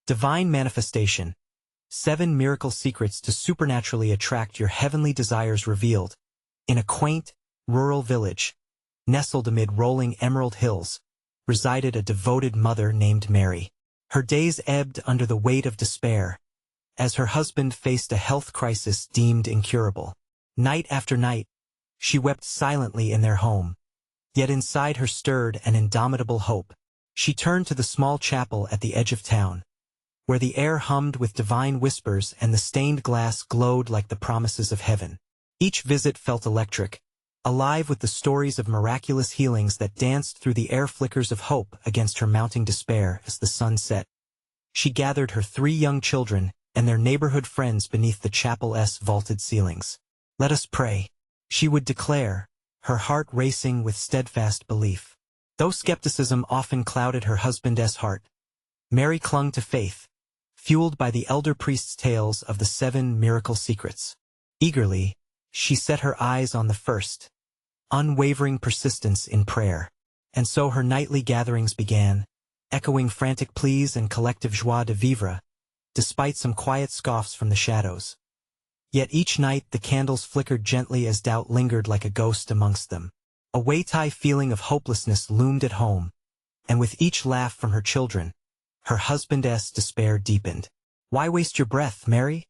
Divine Manifestation. 7 Miracle Secrets to Supernaturally Attract Your Heavenly Desires Revealed. In a quaint, rural village, nestled amid rolling emerald hills, resided a devoted mother named Mary. Her days ebbed under the weight of despair, as her husband faced a health crisis deemed incurable. Night after night, she wept silently in their home, yet inside her stirred an indomitable hope. She turned to the small chapel at the edge of town, where the air hummed with divine whispers and the stained glass glowed like the promises of heaven. Each visit felt electric, alive with the stories of miraculous healings that danced through the air flickers of hope against her mounting despair as the sun set. She gathered her 3 young children and their neighborhood friends beneath the chapel's vaulted ceilings. "Let us pray," she would declare, her heart racing with steadfast belief. Though skepticism often clouded her husband's heart, Mary clung to faith, fueled by the elder priest's tales of the 7 miracle secrets. Eagerly, she set her eyes on the first, unwavering persistence in prayer. And so her nightly gatherings began, echoing frantic pleas and collective joie de vivre, despite some quiet scoffs from the shadows. Yet each night the candles flickered gently as doubt lingered like a ghost amongst them. A weighty feeling of hopelessness loomed at home, and with each laugh from her children, her husband's despair deepened. "Why waste your breath, Mary?"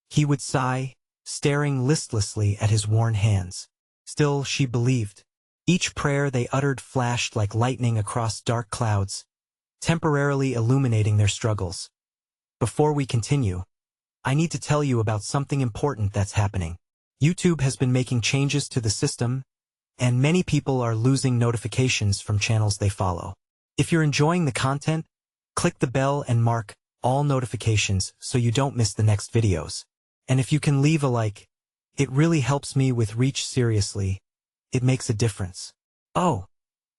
he would sigh, staring listlessly at his worn hands. Still she believed. Each prayer they uttered flashed like lightning across dark clouds, temporarily illuminating their struggles. Before we continue, I need to tell you about something important that's happening. YouTube has been making changes to the system, and many people are losing notifications from channels they follow. If you're enjoying the content, click the bell and mark all notifications so you don't miss the next videos. And if you can leave a like, it really helps me with reach. Seriously, it makes a difference. Oh,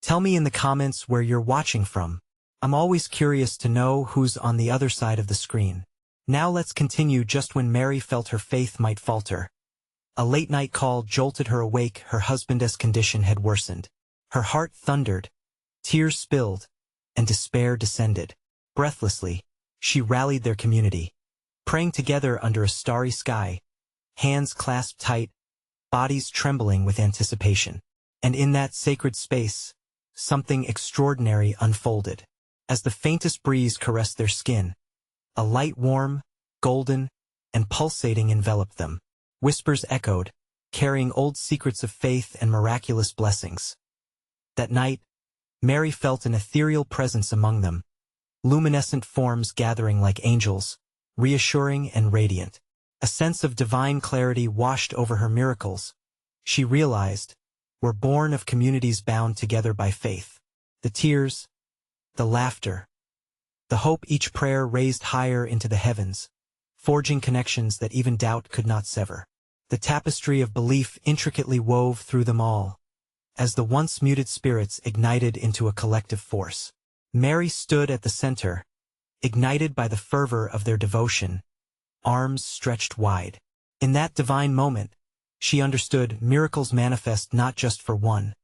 tell me in the comments where you're watching from. I'm always curious to know who's on the other side of the screen. Now let's continue. Just when Mary felt her faith might falter, a late-night call jolted her awake. Her husband's condition had worsened. Her heart thundered, tears spilled, and despair descended. Breathlessly, she rallied their community, praying together under a starry sky, hands clasped tight, bodies trembling with anticipation. And in that sacred space, something extraordinary unfolded. As the faintest breeze caressed their skin, a light warm, golden, and pulsating enveloped them. Whispers echoed, carrying old secrets of faith and miraculous blessings. That night, Mary felt an ethereal presence among them, luminescent forms gathering like angels, reassuring and radiant. A sense of divine clarity washed over her. Miracles, she realized, were born of communities bound together by faith. The tears, the laughter, the hope. Each prayer raised higher into the heavens, forging connections that even doubt could not sever. The tapestry of belief intricately wove through them all, as the once muted spirits ignited into a collective force. Mary stood at the center, ignited by the fervor of their devotion, arms stretched wide. In that divine moment, she understood miracles manifest not just for one,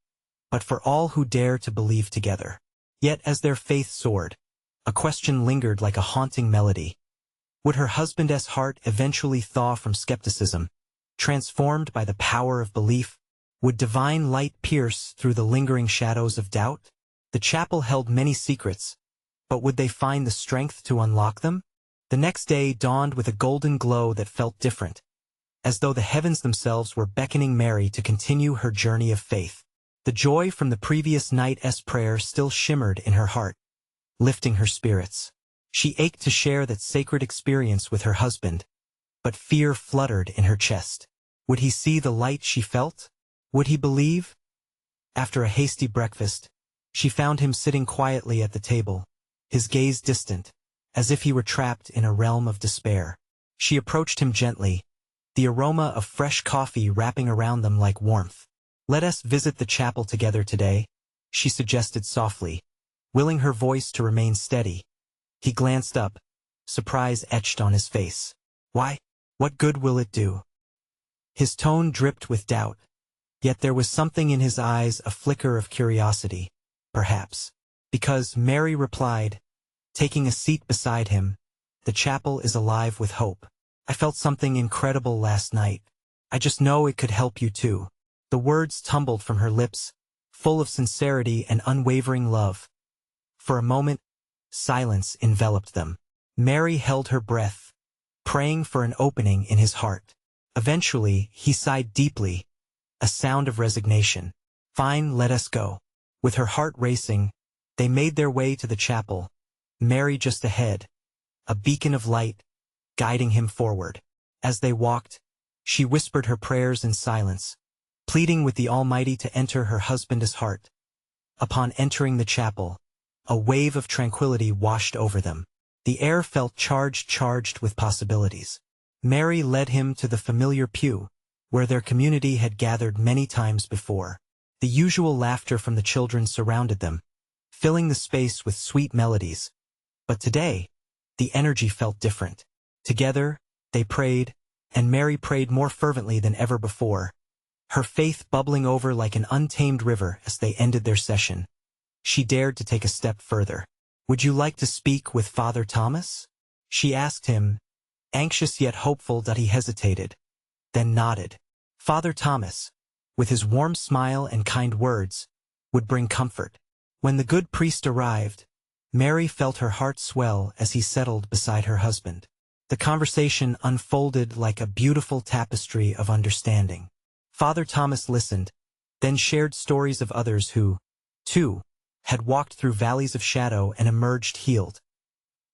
but for all who dare to believe together. Yet as their faith soared, a question lingered like a haunting melody. Would her husband's heart eventually thaw from skepticism, transformed by the power of belief? Would divine light pierce through the lingering shadows of doubt? The chapel held many secrets, but would they find the strength to unlock them? The next day dawned with a golden glow that felt different, as though the heavens themselves were beckoning Mary to continue her journey of faith. The joy from the previous night's prayer still shimmered in her heart, lifting her spirits. She ached to share that sacred experience with her husband, but fear fluttered in her chest. Would he see the light she felt? Would he believe? After a hasty breakfast, she found him sitting quietly at the table, his gaze distant, as if he were trapped in a realm of despair. She approached him gently, the aroma of fresh coffee wrapping around them like warmth. "Let us visit the chapel together today," she suggested softly, willing her voice to remain steady. He glanced up, surprise etched on his face. "Why? What good will it do?" His tone dripped with doubt, yet there was something in his eyes, a flicker of curiosity. "Perhaps." Because Mary replied, taking a seat beside him, the chapel is alive with hope. I felt something incredible last night. I just know it could help you too. The words tumbled from her lips, full of sincerity and unwavering love. For a moment, silence enveloped them. Mary held her breath, praying for an opening in his heart. Eventually, he sighed deeply, a sound of resignation. Fine, let us go. With her heart racing, they made their way to the chapel, Mary just ahead, a beacon of light, guiding him forward. As they walked, she whispered her prayers in silence, pleading with the Almighty to enter her husband's heart. Upon entering the chapel, a wave of tranquility washed over them. The air felt charged with possibilities. Mary led him to the familiar pew, where their community had gathered many times before. The usual laughter from the children surrounded them, filling the space with sweet melodies. But today, the energy felt different. Together, they prayed, and Mary prayed more fervently than ever before, her faith bubbling over like an untamed river as they ended their session. She dared to take a step further. "Would you like to speak with Father Thomas?" she asked him, anxious yet hopeful that he hesitated, then nodded. Father Thomas, with his warm smile and kind words, would bring comfort. When the good priest arrived, Mary felt her heart swell as he settled beside her husband. The conversation unfolded like a beautiful tapestry of understanding. Father Thomas listened, then shared stories of others who, too, had walked through valleys of shadow and emerged healed.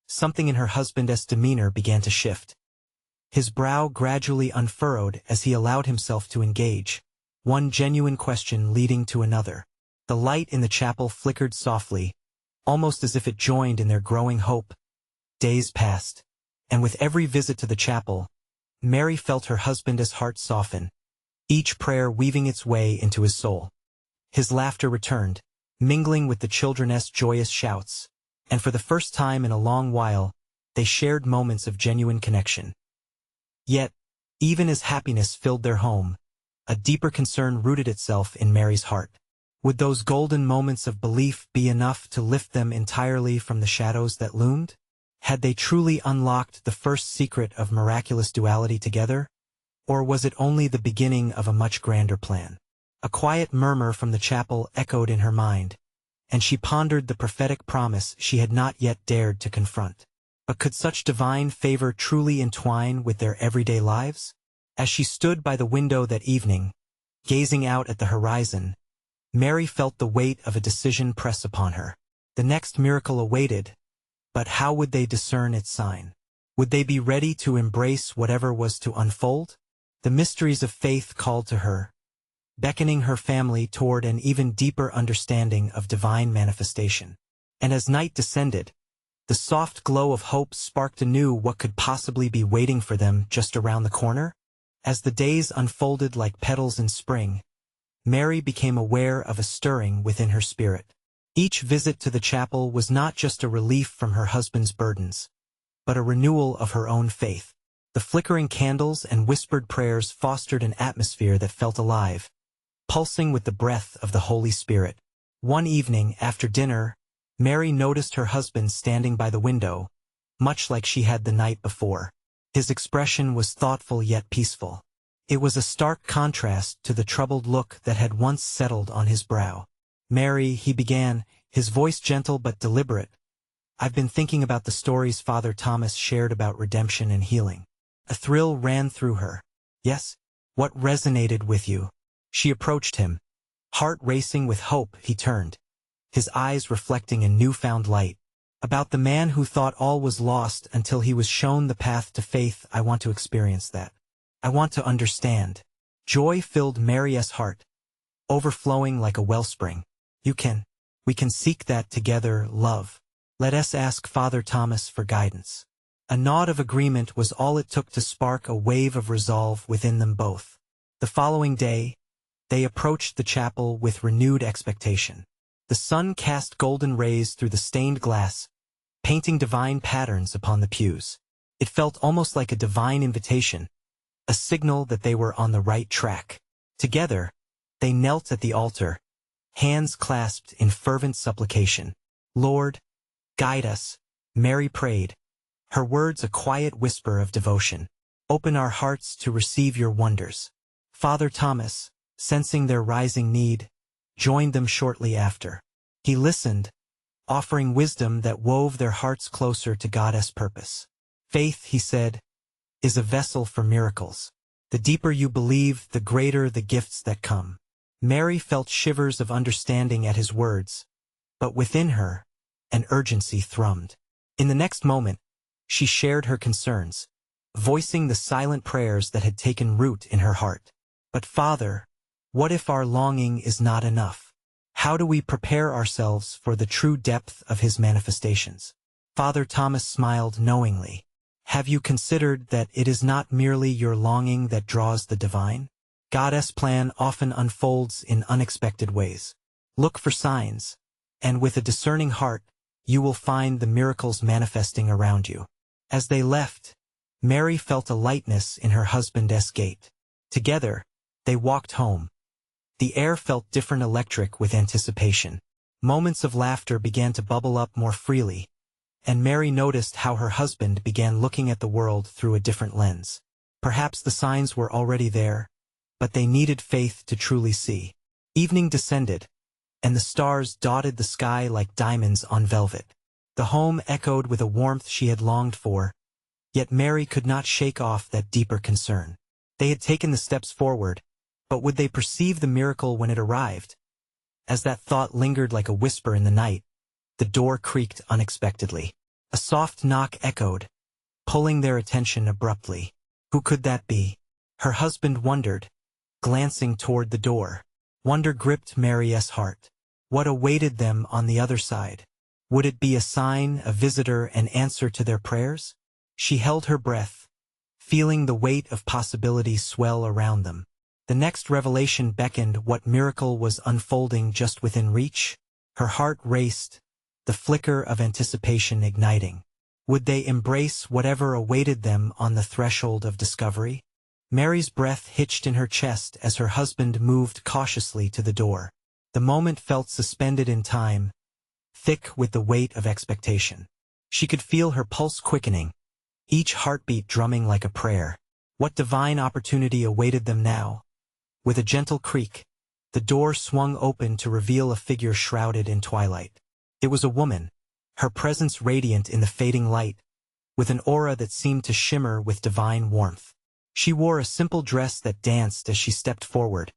Something in her husband's demeanor began to shift. His brow gradually unfurrowed as he allowed himself to engage, one genuine question leading to another. The light in the chapel flickered softly, almost as if it joined in their growing hope. Days passed, and with every visit to the chapel, Mary felt her husband's heart soften, each prayer weaving its way into his soul. His laughter returned, mingling with the children's joyous shouts, and for the first time in a long while, they shared moments of genuine connection. Yet, even as happiness filled their home, a deeper concern rooted itself in Mary's heart. Would those golden moments of belief be enough to lift them entirely from the shadows that loomed? Had they truly unlocked the first secret of miraculous duality together? Or was it only the beginning of a much grander plan? A quiet murmur from the chapel echoed in her mind, and she pondered the prophetic promise she had not yet dared to confront. But could such divine favor truly entwine with their everyday lives? As she stood by the window that evening, gazing out at the horizon, Mary felt the weight of a decision press upon her. The next miracle awaited, but how would they discern its sign? Would they be ready to embrace whatever was to unfold? The mysteries of faith called to her, beckoning her family toward an even deeper understanding of divine manifestation. And as night descended, the soft glow of hope sparked anew what could possibly be waiting for them just around the corner. As the days unfolded like petals in spring, Mary became aware of a stirring within her spirit. Each visit to the chapel was not just a relief from her husband's burdens, but a renewal of her own faith. The flickering candles and whispered prayers fostered an atmosphere that felt alive, pulsing with the breath of the Holy Spirit. One evening after dinner, Mary noticed her husband standing by the window, much like she had the night before. His expression was thoughtful yet peaceful. It was a stark contrast to the troubled look that had once settled on his brow. "Mary," he began, his voice gentle but deliberate, "I've been thinking about the stories Father Thomas shared about redemption and healing." A thrill ran through her. "Yes? What resonated with you?" She approached him. Heart racing with hope, he turned, his eyes reflecting a newfound light. "About the man who thought all was lost until he was shown the path to faith. I want to experience that. I want to understand." Joy filled Mary's heart, overflowing like a wellspring. We can seek that together, love. Let us ask Father Thomas for guidance." A nod of agreement was all it took to spark a wave of resolve within them both. The following day, they approached the chapel with renewed expectation. The sun cast golden rays through the stained glass, painting divine patterns upon the pews. It felt almost like a divine invitation, a signal that they were on the right track. Together, they knelt at the altar, hands clasped in fervent supplication. "Lord, guide us," Mary prayed, her words a quiet whisper of devotion. "Open our hearts to receive your wonders." Father Thomas, sensing their rising need, joined them shortly after. He listened, offering wisdom that wove their hearts closer to God's purpose. "Faith," he said, "is a vessel for miracles. The deeper you believe, the greater the gifts that come." Mary felt shivers of understanding at his words, but within her, an urgency thrummed. In the next moment, she shared her concerns, voicing the silent prayers that had taken root in her heart. "But Father, what if our longing is not enough? How do we prepare ourselves for the true depth of his manifestations?" Father Thomas smiled knowingly. "Have you considered that it is not merely your longing that draws the divine? God's plan often unfolds in unexpected ways. Look for signs, and with a discerning heart, you will find the miracles manifesting around you." As they left, Mary felt a lightness in her husband's gait. Together, they walked home. The air felt different, electric with anticipation. Moments of laughter began to bubble up more freely, and Mary noticed how her husband began looking at the world through a different lens. Perhaps the signs were already there, but they needed faith to truly see. Evening descended, and the stars dotted the sky like diamonds on velvet. The home echoed with a warmth she had longed for, yet Mary could not shake off that deeper concern. They had taken the steps forward, but would they perceive the miracle when it arrived? As that thought lingered like a whisper in the night, the door creaked unexpectedly. A soft knock echoed, pulling their attention abruptly. Who could that be? Her husband wondered, glancing toward the door. Wonder gripped Mary's heart. What awaited them on the other side? Would it be a sign, a visitor, an answer to their prayers? She held her breath, feeling the weight of possibility swell around them. The next revelation beckoned. What miracle was unfolding just within reach? Her heart raced, the flicker of anticipation igniting. Would they embrace whatever awaited them on the threshold of discovery? Mary's breath hitched in her chest as her husband moved cautiously to the door. The moment felt suspended in time, thick with the weight of expectation. She could feel her pulse quickening, each heartbeat drumming like a prayer. What divine opportunity awaited them now? With a gentle creak, the door swung open to reveal a figure shrouded in twilight. It was a woman, her presence radiant in the fading light, with an aura that seemed to shimmer with divine warmth. She wore a simple dress that danced as she stepped forward,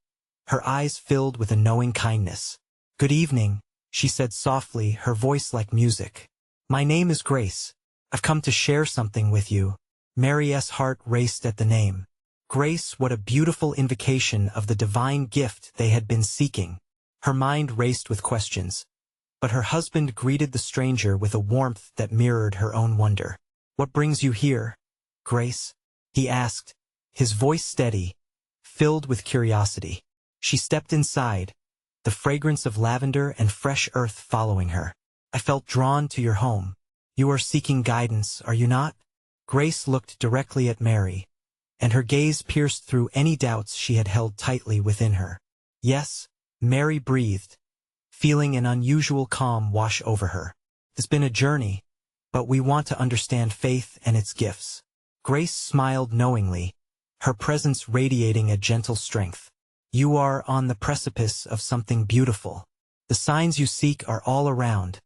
her eyes filled with a knowing kindness. "Good evening," she said softly, her voice like music. "My name is Grace. I've come to share something with you." Mary's heart raced at the name. Grace, what a beautiful invocation of the divine gift they had been seeking. Her mind raced with questions, but her husband greeted the stranger with a warmth that mirrored her own wonder. "What brings you here, Grace?" he asked, his voice steady, filled with curiosity. She stepped inside, the fragrance of lavender and fresh earth following her. "I felt drawn to your home. You are seeking guidance, are you not?" Grace looked directly at Mary, and her gaze pierced through any doubts she had held tightly within her. "Yes," Mary breathed, feeling an unusual calm wash over her. "It's been a journey, but we want to understand faith and its gifts." Grace smiled knowingly, her presence radiating a gentle strength. "You are on the precipice of something beautiful. The signs you seek are all around,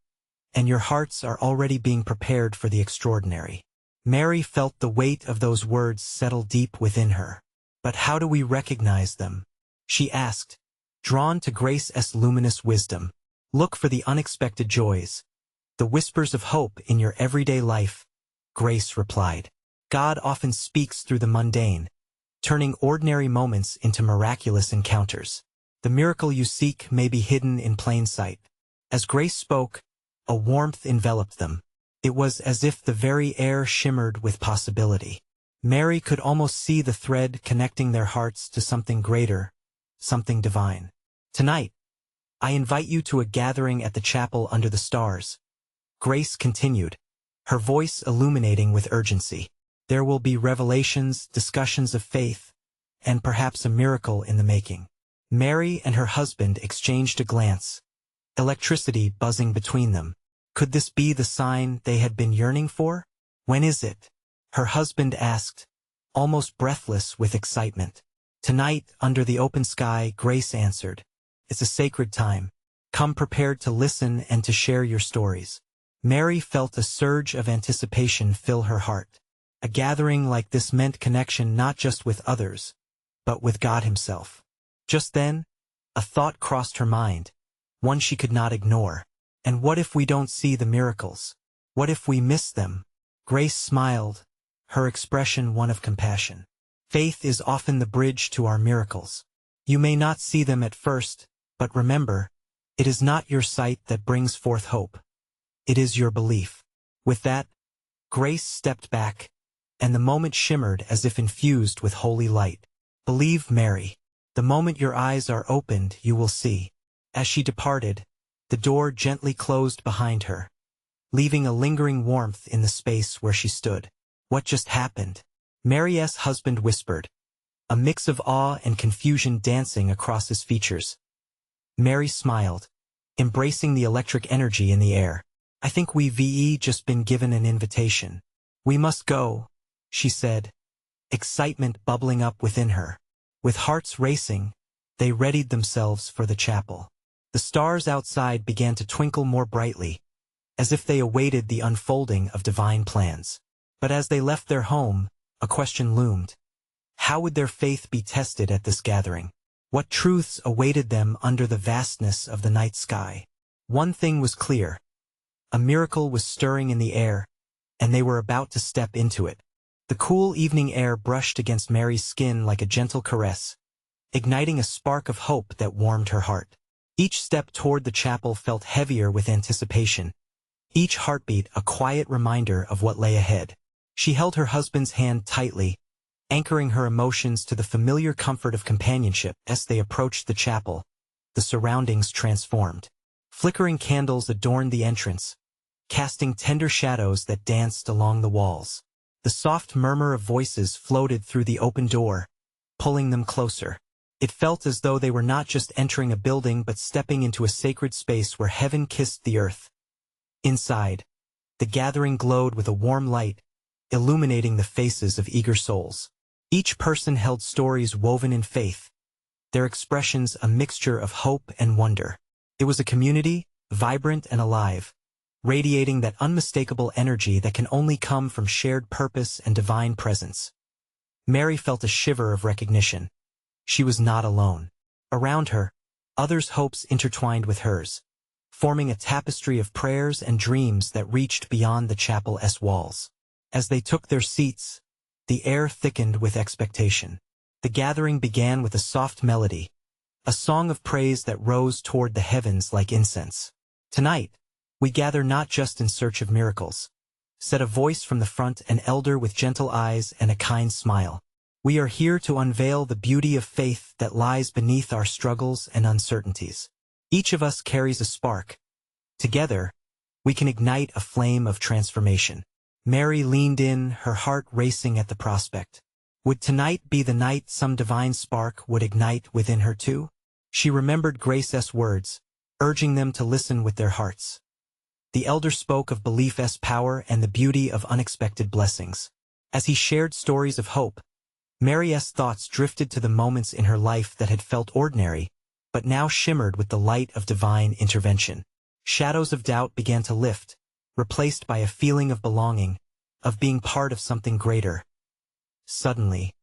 and your hearts are already being prepared for the extraordinary." Mary felt the weight of those words settle deep within her. "But how do we recognize them?" she asked, drawn to Grace's luminous wisdom. "Look for the unexpected joys, the whispers of hope in your everyday life," Grace replied. "God often speaks through the mundane, turning ordinary moments into miraculous encounters. The miracle you seek may be hidden in plain sight." As Grace spoke, a warmth enveloped them. It was as if the very air shimmered with possibility. Mary could almost see the thread connecting their hearts to something greater, something divine. "Tonight, I invite you to a gathering at the chapel under the stars," Grace continued, her voice illuminating with urgency. "There will be revelations, discussions of faith, and perhaps a miracle in the making." Mary and her husband exchanged a glance, electricity buzzing between them. Could this be the sign they had been yearning for? When is it? Her husband asked, almost breathless with excitement. Tonight, under the open sky, Grace answered. It's a sacred time. Come prepared to listen and to share your stories. Mary felt a surge of anticipation fill her heart. A gathering like this meant connection not just with others, but with God Himself. Just then, a thought crossed her mind, one she could not ignore. And what if we don't see the miracles? What if we miss them? Grace smiled, her expression one of compassion. Faith is often the bridge to our miracles. You may not see them at first, but remember, it is not your sight that brings forth hope. It is your belief. With that, Grace stepped back, and the moment shimmered as if infused with holy light. Believe, Mary. The moment your eyes are opened, you will see. As she departed, the door gently closed behind her, leaving a lingering warmth in the space where she stood. What just happened? Mary's husband whispered, a mix of awe and confusion dancing across his features. Mary smiled, embracing the electric energy in the air. I think we've just been given an invitation. We must go, she said, excitement bubbling up within her. With hearts racing, they readied themselves for the chapel. The stars outside began to twinkle more brightly, as if they awaited the unfolding of divine plans. But as they left their home, a question loomed. How would their faith be tested at this gathering? What truths awaited them under the vastness of the night sky? One thing was clear. A miracle was stirring in the air, and they were about to step into it. The cool evening air brushed against Mary's skin like a gentle caress, igniting a spark of hope that warmed her heart. Each step toward the chapel felt heavier with anticipation, each heartbeat a quiet reminder of what lay ahead. She held her husband's hand tightly, anchoring her emotions to the familiar comfort of companionship. As they approached the chapel, the surroundings transformed. Flickering candles adorned the entrance, casting tender shadows that danced along the walls. The soft murmur of voices floated through the open door, pulling them closer. It felt as though they were not just entering a building but stepping into a sacred space where heaven kissed the earth. Inside, the gathering glowed with a warm light, illuminating the faces of eager souls. Each person held stories woven in faith, their expressions a mixture of hope and wonder. It was a community, vibrant and alive, radiating that unmistakable energy that can only come from shared purpose and divine presence. Mary felt a shiver of recognition. She was not alone. Around her, others' hopes intertwined with hers, forming a tapestry of prayers and dreams that reached beyond the chapel's walls. As they took their seats, the air thickened with expectation. The gathering began with a soft melody, a song of praise that rose toward the heavens like incense. Tonight, we gather not just in search of miracles, said a voice from the front, an elder with gentle eyes and a kind smile. We are here to unveil the beauty of faith that lies beneath our struggles and uncertainties. Each of us carries a spark. Together, we can ignite a flame of transformation. Mary leaned in, her heart racing at the prospect. Would tonight be the night some divine spark would ignite within her too? She remembered Grace's words, urging them to listen with their hearts. The elder spoke of belief's power and the beauty of unexpected blessings. As he shared stories of hope, Mary's thoughts drifted to the moments in her life that had felt ordinary, but now shimmered with the light of divine intervention. Shadows of doubt began to lift, replaced by a feeling of belonging, of being part of something greater. Suddenly,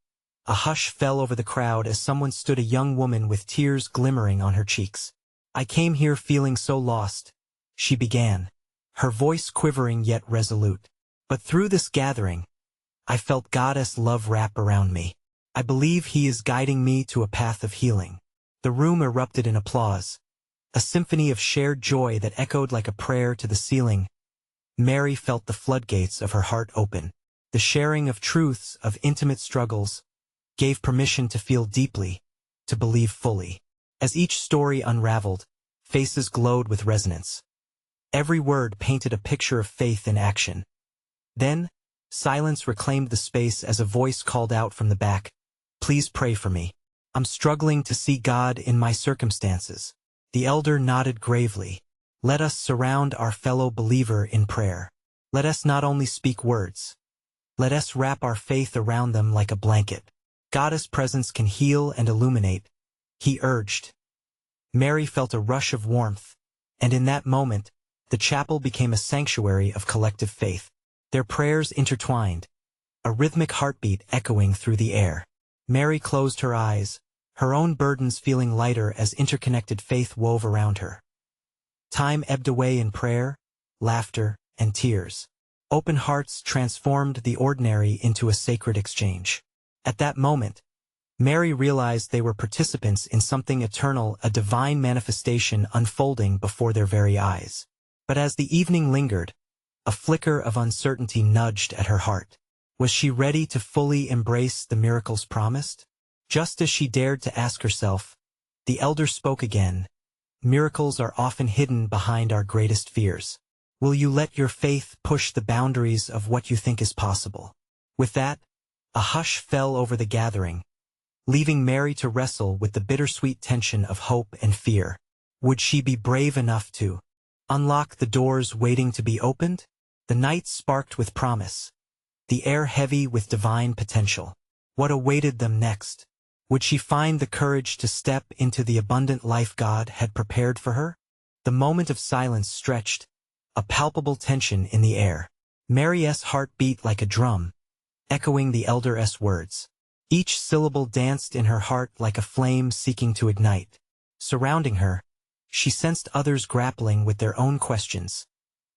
a hush fell over the crowd as someone stood, a young woman with tears glimmering on her cheeks. I came here feeling so lost, she began, her voice quivering yet resolute. But through this gathering, I felt God's love wrap around me. I believe He is guiding me to a path of healing. The room erupted in applause, a symphony of shared joy that echoed like a prayer to the ceiling. Mary felt the floodgates of her heart open. The sharing of truths, of intimate struggles, gave permission to feel deeply, to believe fully. As each story unraveled, faces glowed with resonance. Every word painted a picture of faith in action. Then, silence reclaimed the space as a voice called out from the back, "Please pray for me. I'm struggling to see God in my circumstances." The elder nodded gravely. "Let us surround our fellow believer in prayer." Let us not only speak words. Let us wrap our faith around them like a blanket. Goddess presence can heal and illuminate, he urged. Mary felt a rush of warmth, and in that moment, the chapel became a sanctuary of collective faith. Their prayers intertwined, a rhythmic heartbeat echoing through the air. Mary closed her eyes, her own burdens feeling lighter as interconnected faith wove around her. Time ebbed away in prayer, laughter, and tears. Open hearts transformed the ordinary into a sacred exchange. At that moment, Mary realized they were participants in something eternal, a divine manifestation unfolding before their very eyes. But as the evening lingered, a flicker of uncertainty nudged at her heart. Was she ready to fully embrace the miracles promised? Just as she dared to ask herself, the elder spoke again. Miracles are often hidden behind our greatest fears. Will you let your faith push the boundaries of what you think is possible? With that, a hush fell over the gathering, leaving Mary to wrestle with the bittersweet tension of hope and fear. Would she be brave enough to unlock the doors waiting to be opened? The night sparked with promise, the air heavy with divine potential. What awaited them next? Would she find the courage to step into the abundant life God had prepared for her? The moment of silence stretched, a palpable tension in the air. Mary's heart beat like a drum, echoing the elder's words. Each syllable danced in her heart like a flame seeking to ignite. Surrounding her, she sensed others grappling with their own questions,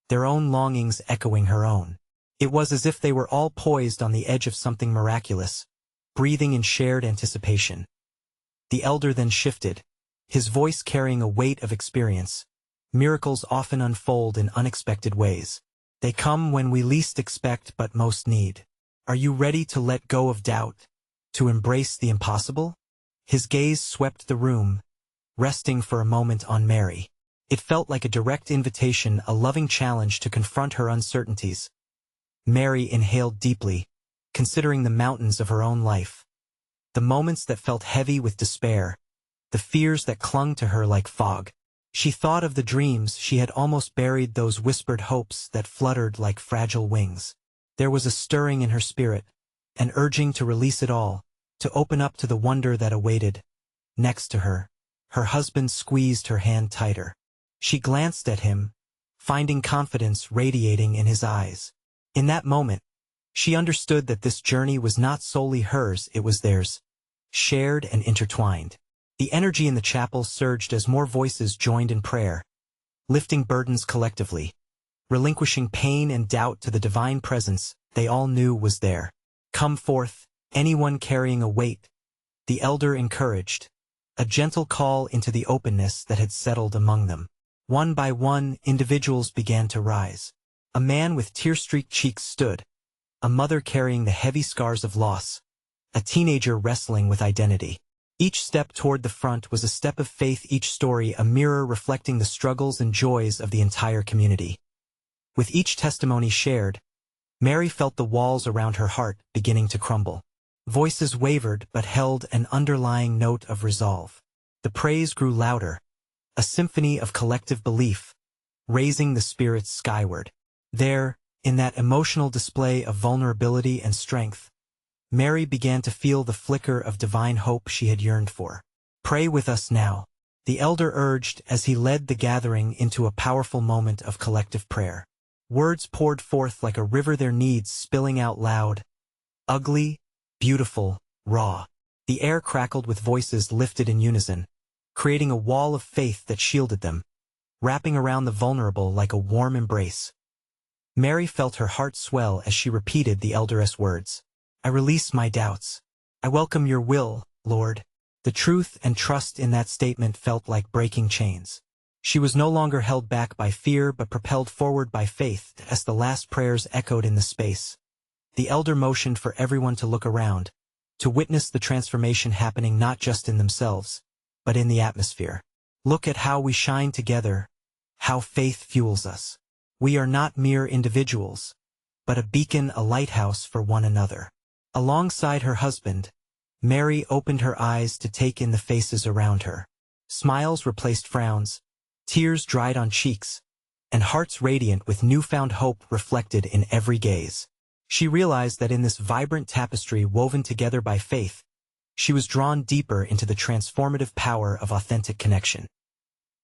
their own longings echoing her own. It was as if they were all poised on the edge of something miraculous, breathing in shared anticipation. The elder then shifted, his voice carrying a weight of experience. Miracles often unfold in unexpected ways. They come when we least expect but most need. Are you ready to let go of doubt, to embrace the impossible? His gaze swept the room, resting for a moment on Mary. It felt like a direct invitation, a loving challenge to confront her uncertainties. Mary inhaled deeply, considering the mountains of her own life. The moments that felt heavy with despair, the fears that clung to her like fog. She thought of the dreams she had almost buried, those whispered hopes that fluttered like fragile wings. There was a stirring in her spirit, an urging to release it all, to open up to the wonder that awaited. Next to her, her husband squeezed her hand tighter. She glanced at him, finding confidence radiating in his eyes. In that moment, she understood that this journey was not solely hers, it was theirs, shared and intertwined. The energy in the chapel surged as more voices joined in prayer, lifting burdens collectively, relinquishing pain and doubt to the divine presence they all knew was there. Come forth, anyone carrying a weight, the elder encouraged, a gentle call into the openness that had settled among them. One by one, individuals began to rise. A man with tear-streaked cheeks stood, a mother carrying the heavy scars of loss, a teenager wrestling with identity. Each step toward the front was a step of faith, each story a mirror reflecting the struggles and joys of the entire community. With each testimony shared, Mary felt the walls around her heart beginning to crumble. Voices wavered but held an underlying note of resolve. The praise grew louder, a symphony of collective belief, raising the spirits skyward. There, in that emotional display of vulnerability and strength, Mary began to feel the flicker of divine hope she had yearned for. Pray with us now, the elder urged as he led the gathering into a powerful moment of collective prayer. Words poured forth like a river, their needs spilling out loud. Ugly, beautiful, raw. The air crackled with voices lifted in unison, creating a wall of faith that shielded them, wrapping around the vulnerable like a warm embrace. Mary felt her heart swell as she repeated the elder's words. I release my doubts. I welcome your will, Lord. The truth and trust in that statement felt like breaking chains. She was no longer held back by fear but propelled forward by faith as the last prayers echoed in the space. The elder motioned for everyone to look around, to witness the transformation happening not just in themselves, but in the atmosphere. Look at how we shine together, how faith fuels us. We are not mere individuals, but a beacon, a lighthouse for one another. Alongside her husband, Mary opened her eyes to take in the faces around her. Smiles replaced frowns, tears dried on cheeks, and hearts radiant with newfound hope reflected in every gaze. She realized that in this vibrant tapestry woven together by faith, she was drawn deeper into the transformative power of authentic connection.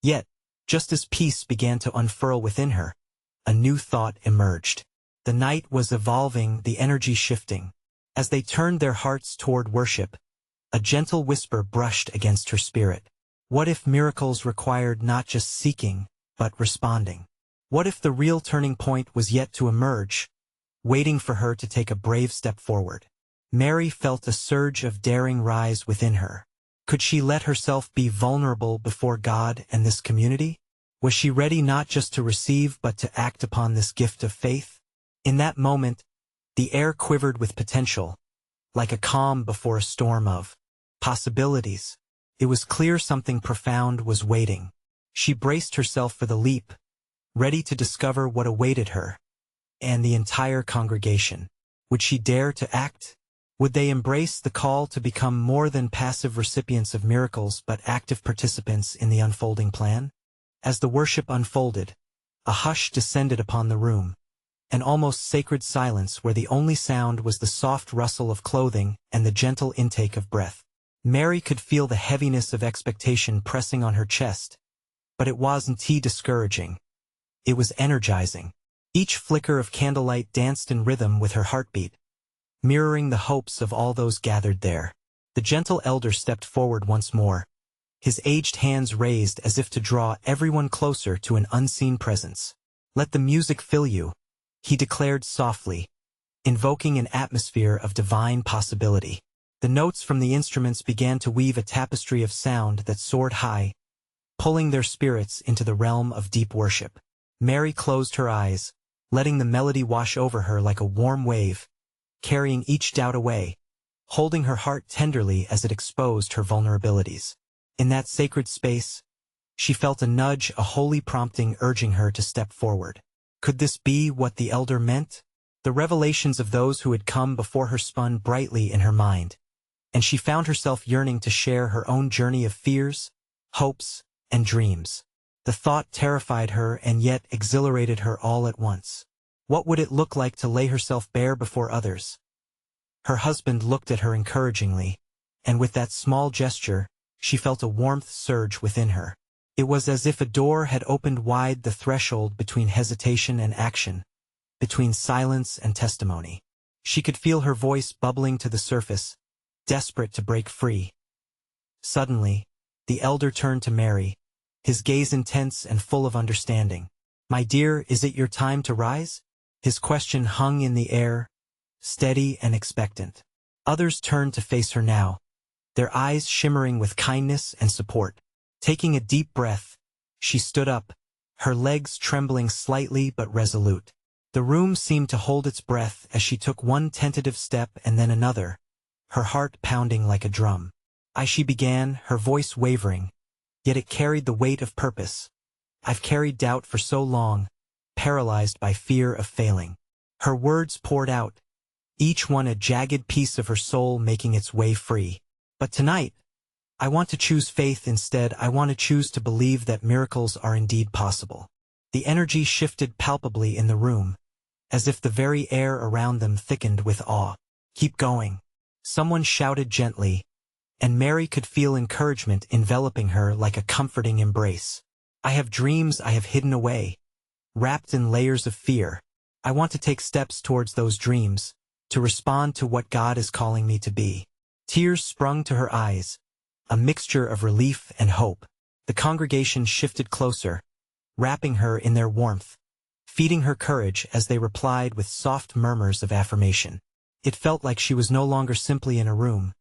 Yet, just as peace began to unfurl within her, a new thought emerged. The night was evolving, the energy shifting. As they turned their hearts toward worship, a gentle whisper brushed against her spirit. What if miracles required not just seeking, but responding? What if the real turning point was yet to emerge, waiting for her to take a brave step forward? Mary felt a surge of daring rise within her. Could she let herself be vulnerable before God and this community? Was she ready not just to receive but to act upon this gift of faith? In that moment, the air quivered with potential, like a calm before a storm of possibilities. It was clear something profound was waiting. She braced herself for the leap, ready to discover what awaited her and the entire congregation. Would she dare to act? Would they embrace the call to become more than passive recipients of miracles but active participants in the unfolding plan? As the worship unfolded, a hush descended upon the room, an almost sacred silence where the only sound was the soft rustle of clothing and the gentle intake of breath. Mary could feel the heaviness of expectation pressing on her chest, but it wasn't discouraging. It was energizing. Each flicker of candlelight danced in rhythm with her heartbeat, mirroring the hopes of all those gathered there. The gentle elder stepped forward once more, his aged hands raised as if to draw everyone closer to an unseen presence. "Let the music fill you," he declared softly, invoking an atmosphere of divine possibility. The notes from the instruments began to weave a tapestry of sound that soared high, pulling their spirits into the realm of deep worship. Mary closed her eyes, letting the melody wash over her like a warm wave, carrying each doubt away, holding her heart tenderly as it exposed her vulnerabilities. In that sacred space, she felt a nudge, a holy prompting urging her to step forward. Could this be what the elder meant? The revelations of those who had come before her spun brightly in her mind, and she found herself yearning to share her own journey of fears, hopes, and dreams. The thought terrified her and yet exhilarated her all at once. What would it look like to lay herself bare before others? Her husband looked at her encouragingly, and with that small gesture, she felt a warmth surge within her. It was as if a door had opened wide, the threshold between hesitation and action, between silence and testimony. She could feel her voice bubbling to the surface, desperate to break free. Suddenly, the elder turned to Mary, his gaze intense and full of understanding. "My dear, is it your time to rise?" His question hung in the air, steady and expectant. Others turned to face her now, their eyes shimmering with kindness and support. Taking a deep breath, she stood up, her legs trembling slightly but resolute. The room seemed to hold its breath as she took one tentative step and then another, her heart pounding like a drum. She began, her voice wavering, yet it carried the weight of purpose. "I've carried doubt for so long, paralyzed by fear of failing." Her words poured out, each one a jagged piece of her soul making its way free. "But tonight, I want to choose faith instead. I want to choose to believe that miracles are indeed possible." The energy shifted palpably in the room, as if the very air around them thickened with awe. "Keep going," someone shouted gently, and Mary could feel encouragement enveloping her like a comforting embrace. "I have dreams I have hidden away, wrapped in layers of fear. I want to take steps towards those dreams, to respond to what God is calling me to be." Tears sprung to her eyes, a mixture of relief and hope. The congregation shifted closer, wrapping her in their warmth, feeding her courage as they replied with soft murmurs of affirmation. It felt like she was no longer simply in a room,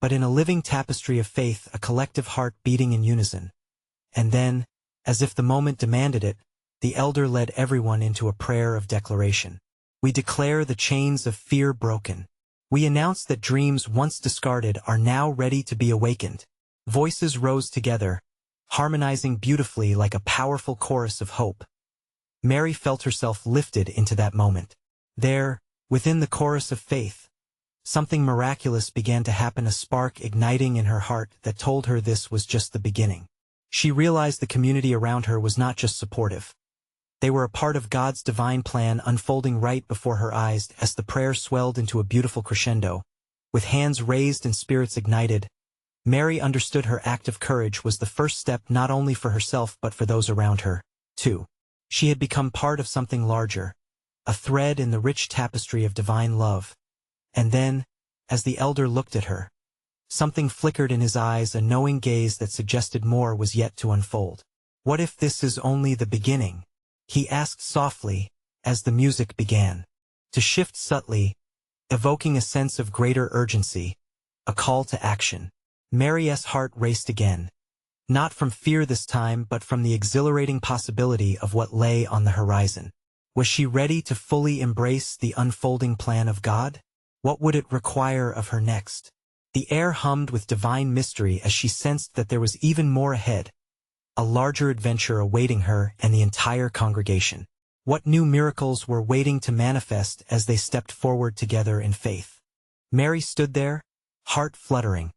but in a living tapestry of faith, a collective heart beating in unison. And then, as if the moment demanded it, the elder led everyone into a prayer of declaration. "We declare the chains of fear broken. We announce that dreams once discarded are now ready to be awakened." Voices rose together, harmonizing beautifully like a powerful chorus of hope. Mary felt herself lifted into that moment. There, within the chorus of faith, something miraculous began to happen, a spark igniting in her heart that told her this was just the beginning. She realized the community around her was not just supportive. They were a part of God's divine plan unfolding right before her eyes as the prayer swelled into a beautiful crescendo. With hands raised and spirits ignited, Mary understood her act of courage was the first step not only for herself but for those around her, too. She had become part of something larger, a thread in the rich tapestry of divine love. And then, as the elder looked at her, something flickered in his eyes, a knowing gaze that suggested more was yet to unfold. "What if this is only the beginning?" he asked softly, as the music began to shift subtly, evoking a sense of greater urgency, a call to action. Mary's heart raced again, not from fear this time but from the exhilarating possibility of what lay on the horizon. Was she ready to fully embrace the unfolding plan of God? What would it require of her next? The air hummed with divine mystery as she sensed that there was even more ahead, a larger adventure awaiting her and the entire congregation. What new miracles were waiting to manifest as they stepped forward together in faith? Mary stood there, heart fluttering,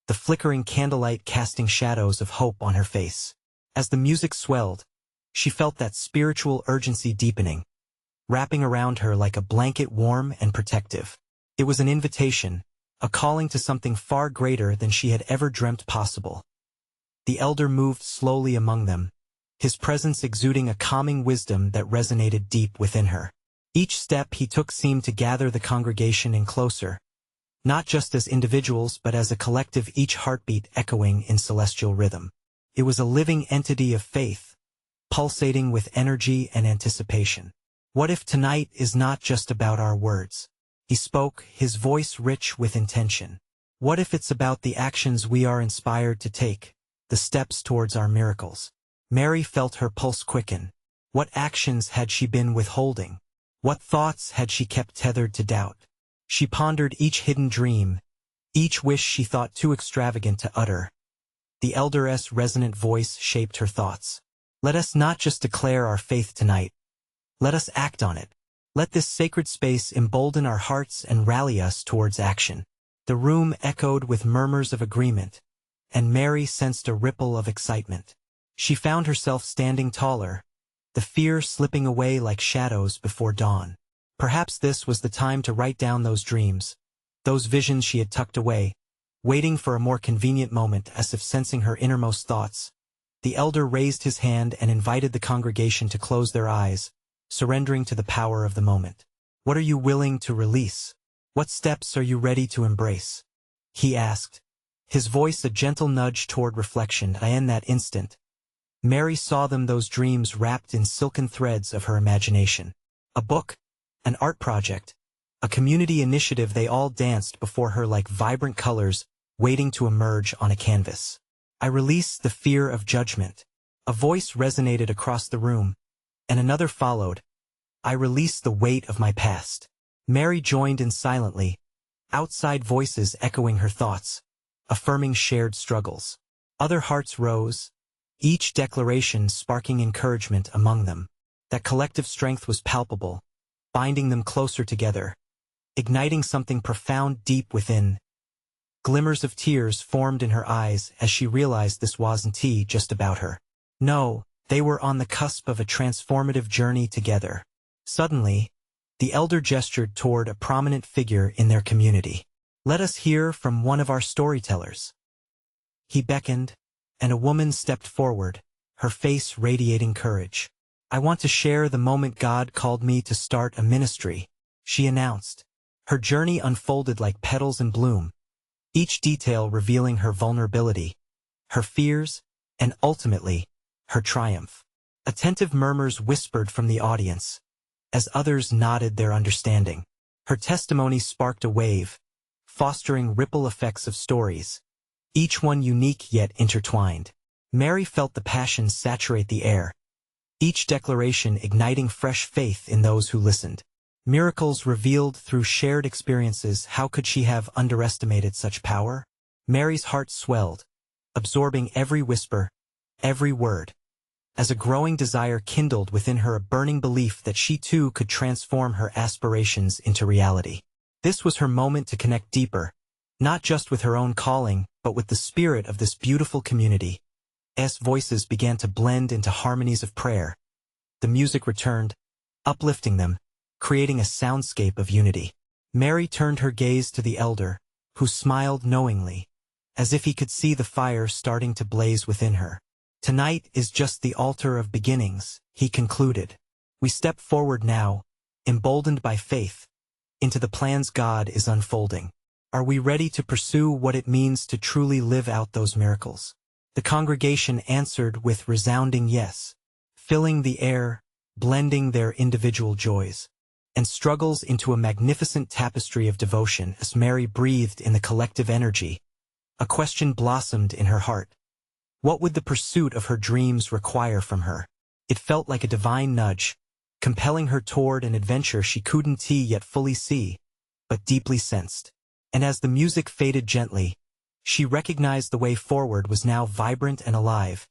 the flickering candlelight casting shadows of hope on her face. As the music swelled, she felt that spiritual urgency deepening, wrapping around her like a blanket warm and protective. It was an invitation, a calling to something far greater than she had ever dreamt possible. The elder moved slowly among them, his presence exuding a calming wisdom that resonated deep within her. Each step he took seemed to gather the congregation in closer, not just as individuals but as a collective, each heartbeat echoing in celestial rhythm. It was a living entity of faith, pulsating with energy and anticipation. "What if tonight is not just about our words?" he spoke, his voice rich with intention. "What if it's about the actions we are inspired to take, the steps towards our miracles?" Mary felt her pulse quicken. What actions had she been withholding? What thoughts had she kept tethered to doubt? She pondered each hidden dream, each wish she thought too extravagant to utter. The elder's resonant voice shaped her thoughts. "Let us not just declare our faith tonight. Let us act on it. Let this sacred space embolden our hearts and rally us towards action." The room echoed with murmurs of agreement, and Mary sensed a ripple of excitement. She found herself standing taller, the fear slipping away like shadows before dawn. Perhaps this was the time to write down those dreams, those visions she had tucked away, waiting for a more convenient moment. As if sensing her innermost thoughts, the elder raised his hand and invited the congregation to close their eyes, surrendering to the power of the moment. "What are you willing to release? What steps are you ready to embrace?" he asked, his voice a gentle nudge toward reflection. And in that instant, Mary saw them, those dreams wrapped in silken threads of her imagination. A book, an art project, a community initiative, they all danced before her like vibrant colors waiting to emerge on a canvas. "I release the fear of judgment." A voice resonated across the room, and another followed. "I release the weight of my past." Mary joined in silently, outside voices echoing her thoughts, affirming shared struggles. Other hearts rose, each declaration sparking encouragement among them. That collective strength was palpable, binding them closer together, igniting something profound deep within. Glimmers of tears formed in her eyes as she realized this wasn't just about her. No, they were on the cusp of a transformative journey together. Suddenly, the elder gestured toward a prominent figure in their community. "Let us hear from one of our storytellers." He beckoned, and a woman stepped forward, her face radiating courage. "I want to share the moment God called me to start a ministry," she announced. Her journey unfolded like petals in bloom, each detail revealing her vulnerability, her fears, and ultimately, her triumph. Attentive murmurs whispered from the audience, as others nodded their understanding. Her testimony sparked a wave, fostering ripple effects of stories, each one unique yet intertwined. Mary felt the passion saturate the air, each declaration igniting fresh faith in those who listened. Miracles revealed through shared experiences. How could she have underestimated such power? Mary's heart swelled, absorbing every whisper, every word. As a growing desire kindled within her, a burning belief that she too could transform her aspirations into reality. This was her moment to connect deeper, not just with her own calling, but with the spirit of this beautiful community. As voices began to blend into harmonies of prayer, the music returned, uplifting them, creating a soundscape of unity. Mary turned her gaze to the elder, who smiled knowingly, as if he could see the fire starting to blaze within her. "Tonight is just the altar of beginnings," he concluded. "We step forward now, emboldened by faith, into the plans God is unfolding. Are we ready to pursue what it means to truly live out those miracles?" The congregation answered with resounding yes, filling the air, blending their individual joys and struggles into a magnificent tapestry of devotion. As Mary breathed in the collective energy, a question blossomed in her heart. What would the pursuit of her dreams require from her? It felt like a divine nudge, compelling her toward an adventure she couldn't yet fully see, but deeply sensed. And as the music faded gently, she recognized the way forward was now vibrant and alive,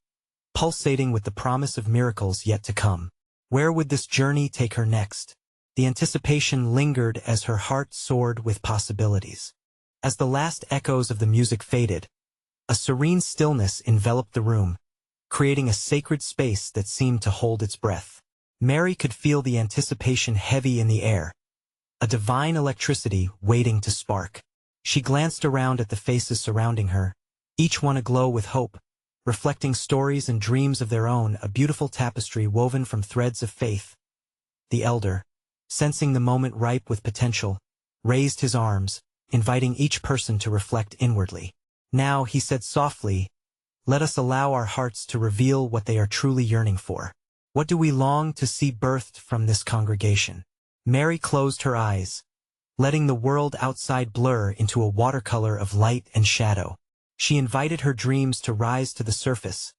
pulsating with the promise of miracles yet to come. Where would this journey take her next? The anticipation lingered as her heart soared with possibilities. As the last echoes of the music faded, a serene stillness enveloped the room, creating a sacred space that seemed to hold its breath. Mary could feel the anticipation heavy in the air, a divine electricity waiting to spark. She glanced around at the faces surrounding her, each one aglow with hope, reflecting stories and dreams of their own, a beautiful tapestry woven from threads of faith. The elder, sensing the moment ripe with potential, raised his arms, inviting each person to reflect inwardly. "Now," he said softly, "let us allow our hearts to reveal what they are truly yearning for. What do we long to see birthed from this congregation?" Mary closed her eyes, letting the world outside blur into a watercolor of light and shadow. She invited her dreams to rise to the surface,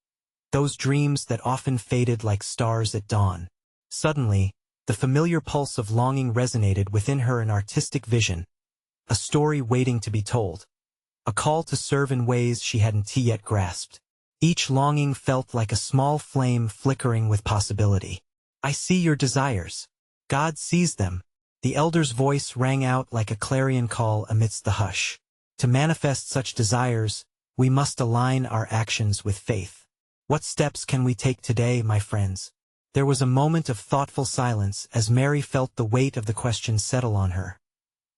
those dreams that often faded like stars at dawn. Suddenly, the familiar pulse of longing resonated within her, an artistic vision, a story waiting to be told, a call to serve in ways she hadn't yet grasped. Each longing felt like a small flame flickering with possibility. "I see your desires. God sees them." The elder's voice rang out like a clarion call amidst the hush. To manifest such desires, we must align our actions with faith. What steps can we take today, my friends? There was a moment of thoughtful silence as Mary felt the weight of the question settle on her,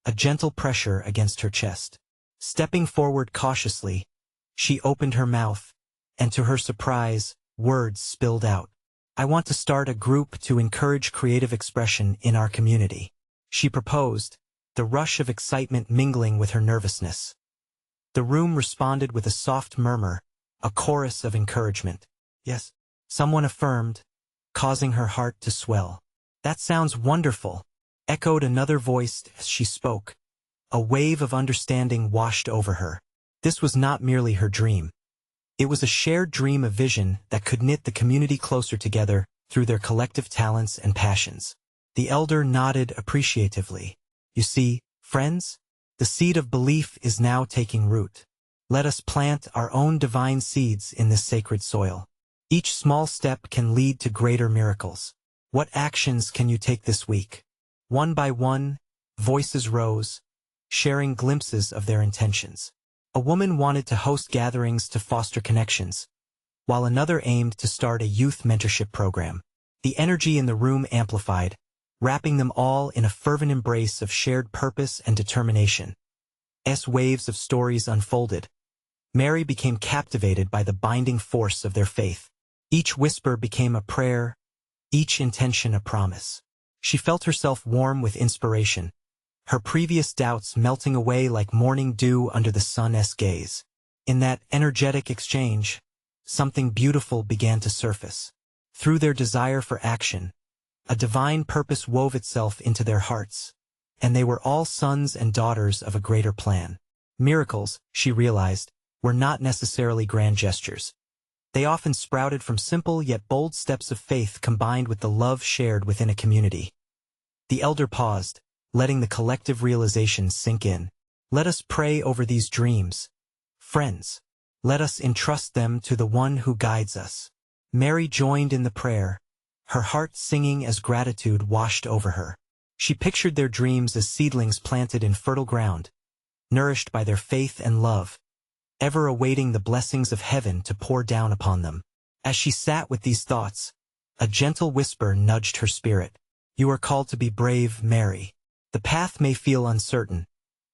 a gentle pressure against her chest. Stepping forward cautiously, she opened her mouth, and to her surprise, words spilled out. "I want to start a group to encourage creative expression in our community," she proposed, the rush of excitement mingling with her nervousness. The room responded with a soft murmur, a chorus of encouragement. "Yes," someone affirmed, causing her heart to swell. "That sounds wonderful," echoed another voice as she spoke. A wave of understanding washed over her. This was not merely her dream. It was a shared dream, a vision that could knit the community closer together through their collective talents and passions. The elder nodded appreciatively. "You see, friends, the seed of belief is now taking root. Let us plant our own divine seeds in this sacred soil. Each small step can lead to greater miracles. What actions can you take this week?" One by one, voices rose, sharing glimpses of their intentions. A woman wanted to host gatherings to foster connections, while another aimed to start a youth mentorship program. The energy in the room amplified, wrapping them all in a fervent embrace of shared purpose and determination. As waves of stories unfolded, Mary became captivated by the binding force of their faith. Each whisper became a prayer, each intention a promise. She felt herself warm with inspiration, her previous doubts melting away like morning dew under the sun's gaze. In that energetic exchange, something beautiful began to surface. Through their desire for action, a divine purpose wove itself into their hearts, and they were all sons and daughters of a greater plan. Miracles, she realized, were not necessarily grand gestures. They often sprouted from simple yet bold steps of faith combined with the love shared within a community. The elder paused, letting the collective realization sink in. "Let us pray over these dreams. Friends, let us entrust them to the one who guides us." Mary joined in the prayer, her heart singing as gratitude washed over her. She pictured their dreams as seedlings planted in fertile ground, nourished by their faith and love, ever awaiting the blessings of heaven to pour down upon them. As she sat with these thoughts, A gentle whisper nudged her spirit. You are called to be brave, Mary. The path may feel uncertain,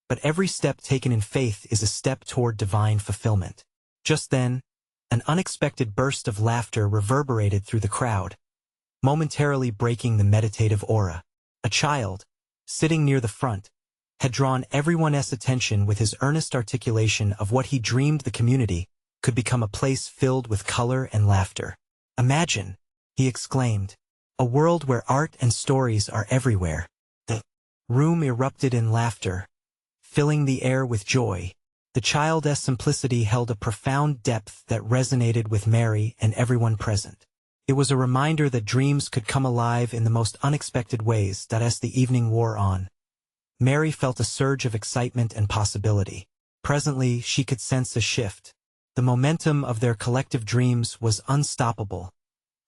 but every step taken in faith is a step toward divine fulfillment. Just then, an unexpected burst of laughter reverberated through the crowd, momentarily breaking the meditative aura. A child, sitting near the front, had drawn everyone's attention with his earnest articulation of what he dreamed the community could become, a place filled with color and laughter. Imagine, he exclaimed, a world where art and stories are everywhere. The room erupted in laughter, filling the air with joy. The child's simplicity held a profound depth that resonated with Mary and everyone present. It was a reminder that dreams could come alive in the most unexpected ways. As the evening wore on, Mary felt a surge of excitement and possibility. Presently, she could sense a shift. The momentum of their collective dreams was unstoppable,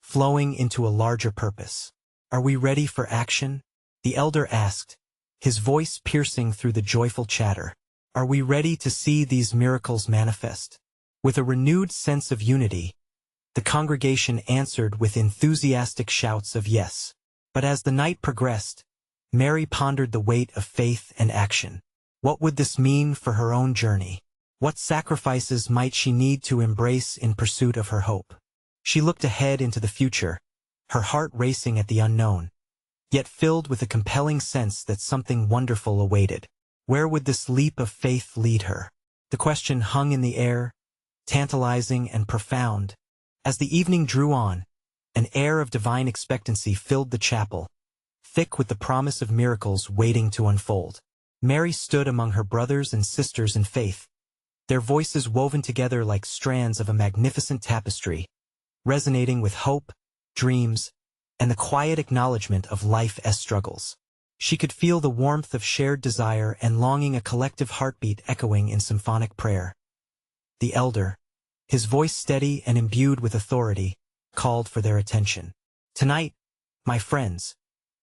flowing into a larger purpose. Are we ready for action? The elder asked, his voice piercing through the joyful chatter. Are we ready to see these miracles manifest? With a renewed sense of unity, the congregation answered with enthusiastic shouts of yes. But as the night progressed, Mary pondered the weight of faith and action. What would this mean for her own journey? What sacrifices might she need to embrace in pursuit of her hope? She looked ahead into the future, her heart racing at the unknown, yet filled with a compelling sense that something wonderful awaited. Where would this leap of faith lead her? The question hung in the air, tantalizing and profound. As the evening drew on, an air of divine expectancy filled the chapel, thick with the promise of miracles waiting to unfold. Mary stood among her brothers and sisters in faith, their voices woven together like strands of a magnificent tapestry, resonating with hope, dreams, and the quiet acknowledgement of life's struggles. She could feel the warmth of shared desire and longing, a collective heartbeat echoing in symphonic prayer. The elder, his voice steady and imbued with authority, called for their attention. Tonight, my friends,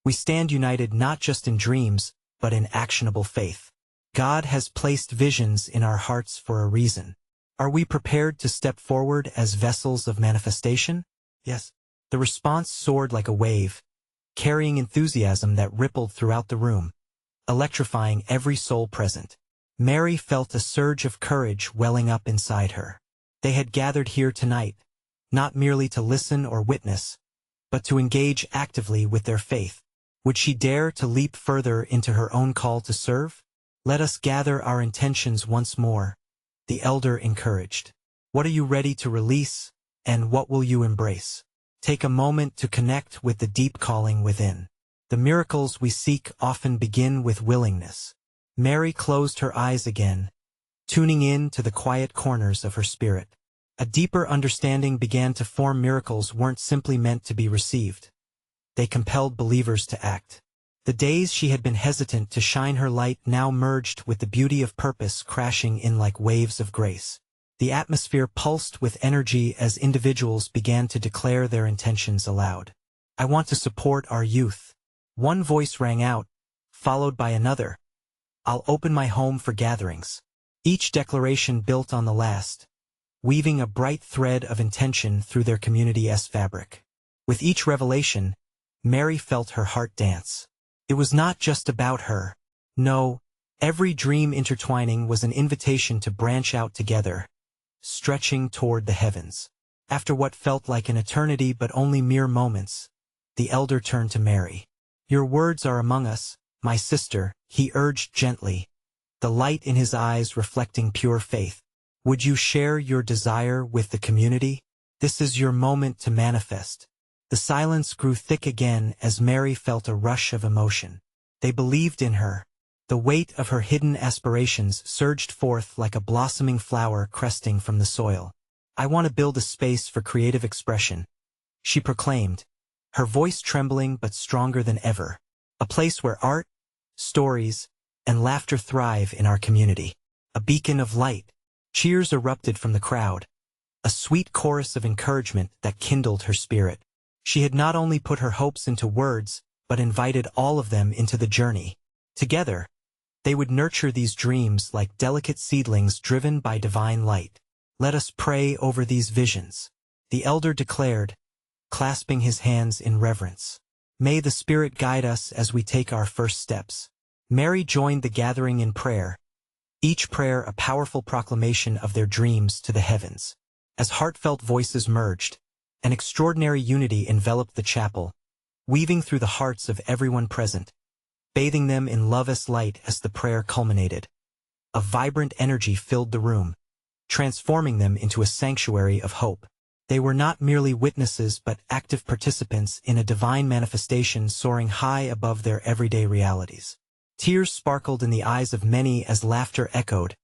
we stand united not just in dreams, but in actionable faith. God has placed visions in our hearts for a reason. Are we prepared to step forward as vessels of manifestation? Yes. The response soared like a wave, carrying enthusiasm that rippled throughout the room, electrifying every soul present. Mary felt a surge of courage welling up inside her. They had gathered here tonight, not merely to listen or witness, but to engage actively with their faith. Would she dare to leap further into her own call to serve? Let us gather our intentions once more, the elder encouraged. What are you ready to release, and what will you embrace? Take a moment to connect with the deep calling within. The miracles we seek often begin with willingness. Mary closed her eyes again, tuning in to the quiet corners of her spirit. A deeper understanding began to form. Miracles weren't simply meant to be received. They compelled believers to act. The days she had been hesitant to shine her light now merged with the beauty of purpose, crashing in like waves of grace. The atmosphere pulsed with energy as individuals began to declare their intentions aloud. I want to support our youth. One voice rang out, followed by another. I'll open my home for gatherings. Each declaration built on the last, weaving a bright thread of intention through their community's fabric. With each revelation, Mary felt her heart dance. It was not just about her. No, every dream intertwining was an invitation to branch out together, stretching toward the heavens. After what felt like an eternity but only mere moments, the elder turned to Mary. Your words are among us, my sister, he urged gently, the light in his eyes reflecting pure faith. Would you share your desire with the community? This is your moment to manifest. The silence grew thick again as Mary felt a rush of emotion. They believed in her. The weight of her hidden aspirations surged forth like a blossoming flower cresting from the soil. I want to build a space for creative expression, she proclaimed, her voice trembling but stronger than ever. A place where art, stories, and laughter thrive in our community. A beacon of light. Cheers erupted from the crowd, a sweet chorus of encouragement that kindled her spirit. She had not only put her hopes into words, but invited all of them into the journey. Together, they would nurture these dreams like delicate seedlings driven by divine light. Let us pray over these visions, the elder declared, clasping his hands in reverence. May the Spirit guide us as we take our first steps. Mary joined the gathering in prayer, each prayer a powerful proclamation of their dreams to the heavens. As heartfelt voices merged, an extraordinary unity enveloped the chapel, weaving through the hearts of everyone present, bathing them in love's light as the prayer culminated. A vibrant energy filled the room, transforming them into a sanctuary of hope. They were not merely witnesses but active participants in a divine manifestation soaring high above their everyday realities. Tears sparkled in the eyes of many as laughter echoed,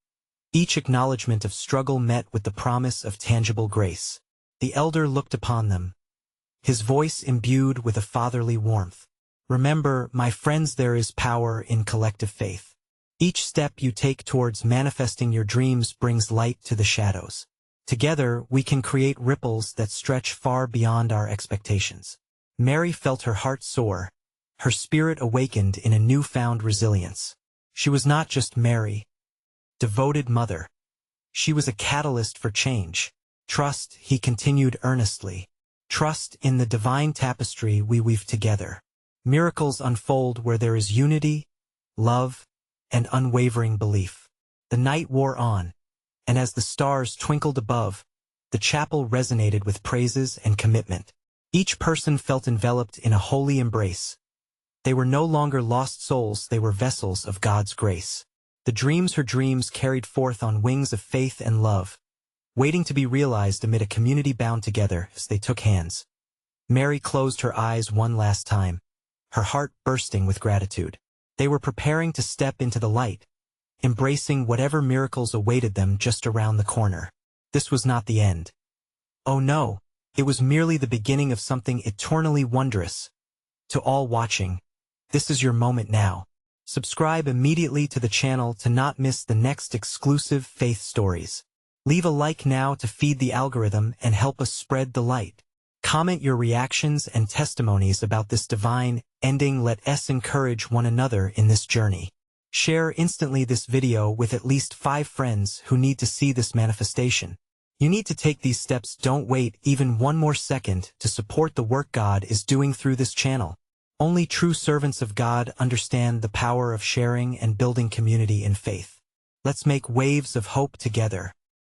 each acknowledgement of struggle met with the promise of tangible grace. The elder looked upon them, his voice imbued with a fatherly warmth. Remember, my friends, there is power in collective faith. Each step you take towards manifesting your dreams brings light to the shadows. Together, we can create ripples that stretch far beyond our expectations. Mary felt her heart soar, her spirit awakened in a newfound resilience. She was not just Mary, devoted mother. She was a catalyst for change. Trust, he continued earnestly. Trust in the divine tapestry we weave together. Miracles unfold where there is unity, love, and unwavering belief. The night wore on, and as the stars twinkled above, the chapel resonated with praises and commitment. Each person felt enveloped in a holy embrace. They were no longer lost souls, they were vessels of God's grace. The dreams her dreams carried forth on wings of faith and love, waiting to be realized amid a community bound together as they took hands. Mary closed her eyes one last time, her heart bursting with gratitude. They were preparing to step into the light, embracing whatever miracles awaited them just around the corner. This was not the end. Oh no, it was merely the beginning of something eternally wondrous. To all watching, this is your moment now. Subscribe immediately to the channel to not miss the next exclusive faith stories. Leave a like now to feed the algorithm and help us spread the light. Comment your reactions and testimonies about this divine ending. Let us encourage one another in this journey. Share instantly this video with at least 5 friends who need to see this manifestation. You need to take these steps. Don't wait even one more second to support the work God is doing through this channel. Only true servants of God understand the power of sharing and building community in faith. Let's make waves of hope together.